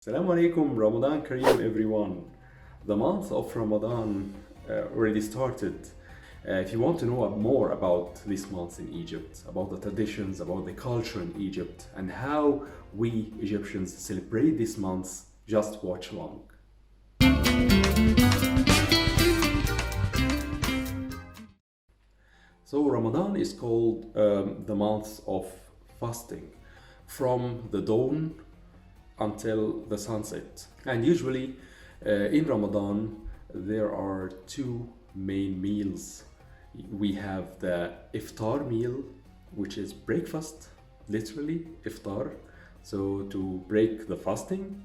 Assalamu alaikum, Ramadan Kareem everyone. The month of Ramadan already started. If you want to know more about this month in Egypt, about the traditions, about the culture in Egypt, and how we Egyptians celebrate this month, just watch along. So, Ramadan is called the month of fasting from the dawn until the sunset. And usually in Ramadan, there are two main meals. We have the iftar meal, which is breakfast, literally iftar, so to break the fasting,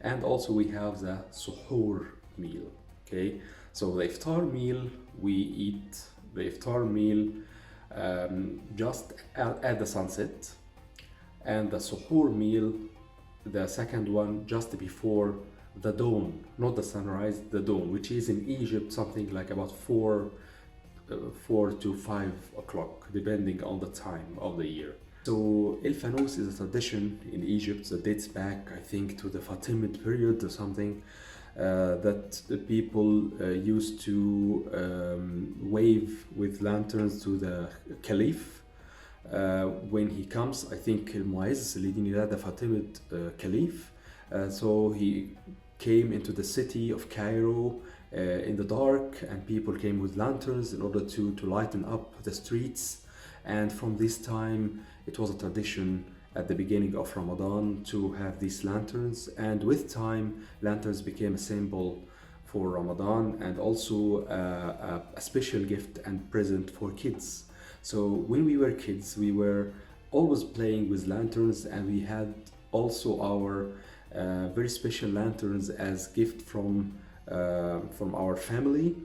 and also we have the suhoor meal. Okay, so the iftar meal, we eat the iftar meal just at the sunset, and the suhoor meal, the second one, just before the dawn, not the sunrise, the dawn, which is in Egypt something like about 4 to 5 o'clock, depending on the time of the year. So El Fanous is a tradition in Egypt that dates back, I think, to the Fatimid period or something, that the people used to wave with lanterns to the caliph when he comes. I think Muaz leading the Fatimid Caliph. So he came into the city of Cairo in the dark, and people came with lanterns in order to lighten up the streets. And from this time, it was a tradition at the beginning of Ramadan to have these lanterns. And with time, lanterns became a symbol for Ramadan, and also a special gift and present for kids. So when we were kids, we were always playing with lanterns, and we had also our very special lanterns as gift from our family.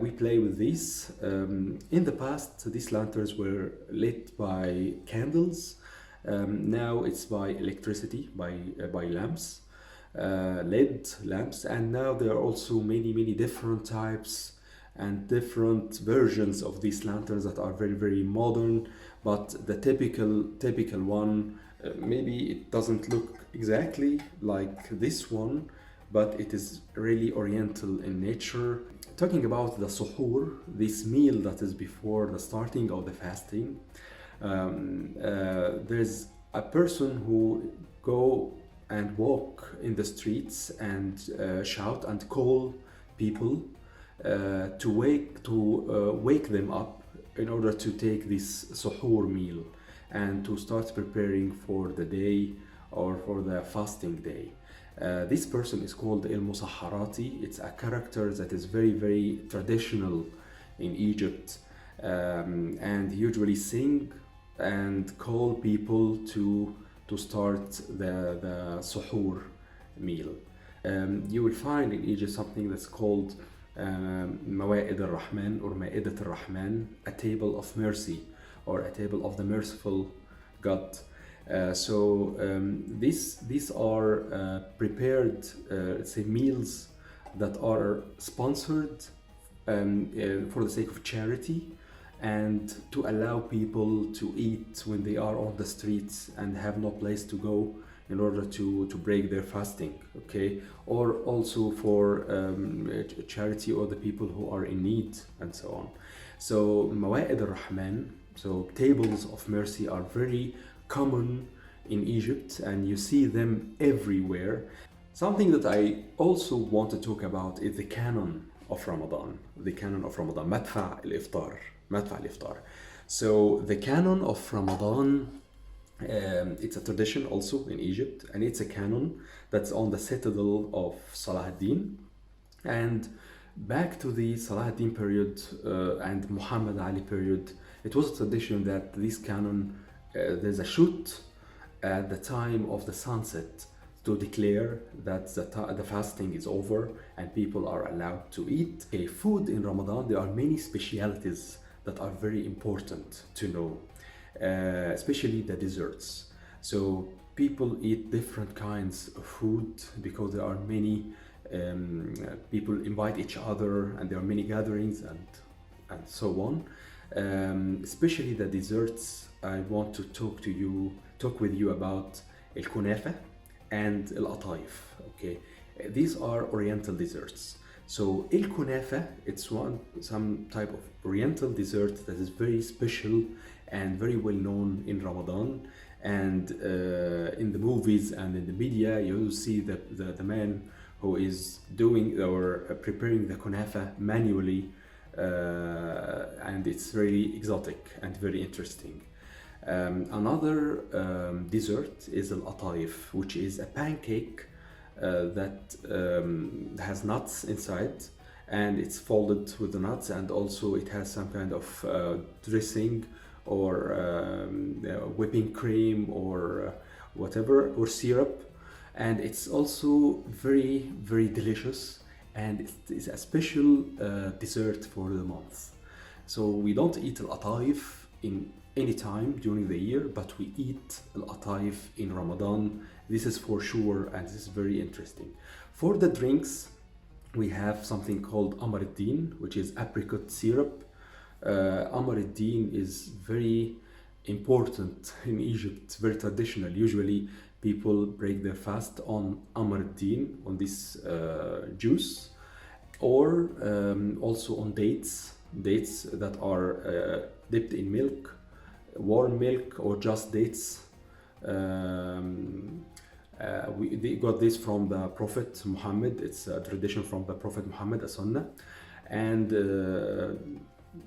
We play with these. In the past, these lanterns were lit by candles. Now it's by electricity, by lamps, LED lamps, and now there are also many different types and different versions of these lanterns that are very modern. But the typical one, maybe it doesn't look exactly like this one, but it is really oriental in nature. Talking about the suhoor, this meal that is before the starting of the fasting, there's a person who go and walk in the streets and shout and call people to wake them up in order to take this suhoor meal and to start preparing for the day or for the fasting day. This person is called El Musaharati. It's a character that is very traditional in Egypt, and usually sing and call people to start the suhoor meal. You will find in Egypt something that's called Mawa'id al-Rahman or Ma'idat al-Rahman, a table of mercy or a table of the merciful God. These are prepared, say, meals that are sponsored for the sake of charity and to allow people to eat when they are on the streets and have no place to go in order to break their fasting, okay? Or also for charity or the people who are in need and so on. So Mawa'id al-Rahman, so tables of mercy, are very common in Egypt, and you see them everywhere. Something that I also want to talk about is the canon of Ramadan. The canon of Ramadan, Madfa al-Iftar. Madfa al-Iftar. So the canon of Ramadan, it's a tradition also in Egypt, and it's a canon that's on the citadel of Salah ad-Din. And back to the Salah ad-Din period and Muhammad Ali period, it was a tradition that this canon, there's a shoot at the time of the sunset to declare that the fasting is over and people are allowed to eat. Okay, food in Ramadan, there are many specialities that are very important to know, especially the desserts. So people eat different kinds of food because there are many people invite each other, and there are many gatherings and so on. Especially the desserts, I want to talk with you about el kunafa and al-ataif. Okay, these are Oriental desserts. So el-kunafa, it's some type of Oriental dessert that is very special and very well known in Ramadan. And in the movies and in the media, you see the man who is doing or preparing the kunafa manually, and it's really exotic and very interesting. Another dessert is al-ataif, which is a pancake that has nuts inside, and it's folded with the nuts, and also it has some kind of dressing or whipping cream or whatever, or syrup, and it's also very, very delicious, and it is a special dessert for the month. So we don't eat al-ataif in any time during the year, but we eat al-ataif in Ramadan. This is for sure, and this is very interesting. For the drinks, we have something called Amar al-Din, which is apricot syrup. Amar al-Din is very important in Egypt, very traditional. Usually people break their fast on Amar al-Din, on this juice, or also on dates that are dipped in milk, warm milk, or just dates. They got this from the Prophet Muhammad. It's a tradition from the Prophet Muhammad, a sunnah. And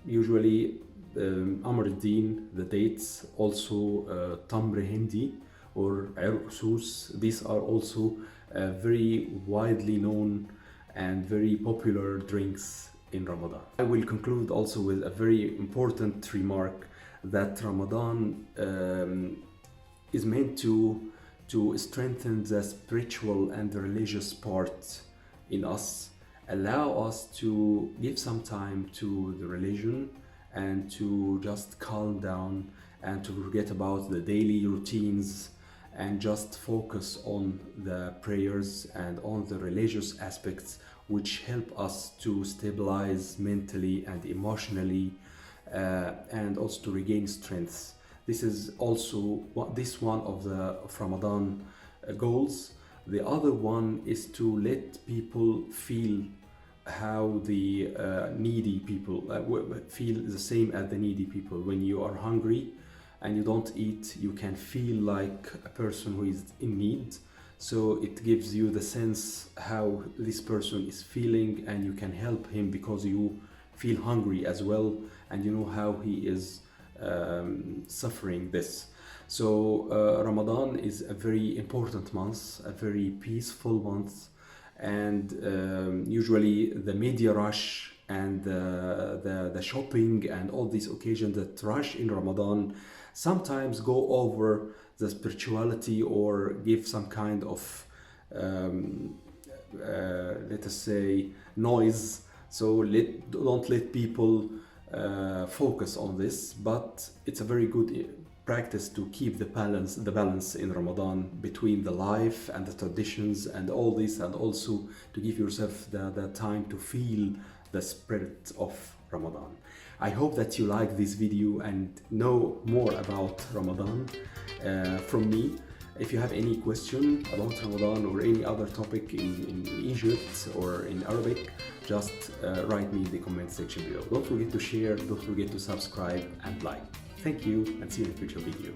usually Amr al-Din, the dates, also Tamr Hindi or Ursus. These are also very widely known and very popular drinks in Ramadan. I will conclude also with a very important remark, that Ramadan is meant to strengthen the spiritual and the religious part in us, allow us to give some time to the religion and to just calm down and to forget about the daily routines and just focus on the prayers and on the religious aspects, which help us to stabilize mentally and emotionally, and also to regain strength. This is also one of the Ramadan goals. The other one is to let people feel how the needy people feel the same as the needy people. When you are hungry and you don't eat, you can feel like a person who is in need. So it gives you the sense how this person is feeling, and you can help him because you feel hungry as well, and you know how he is suffering this. So Ramadan is a very important month, a very peaceful month, and usually the media rush and the shopping and all these occasions that rush in Ramadan sometimes go over the spirituality or give some kind of let us say noise. So don't let people focus on this, but it's a very good practice to keep the balance in Ramadan between the life and the traditions and all this, and also to give yourself the time to feel the spirit of Ramadan. I hope that you like this video and know more about Ramadan from me. If you have any question about Ramadan or any other topic in Egypt or in Arabic, just write me in the comment section below. Don't forget to share, don't forget to subscribe and like. Thank you, and see you in a future video.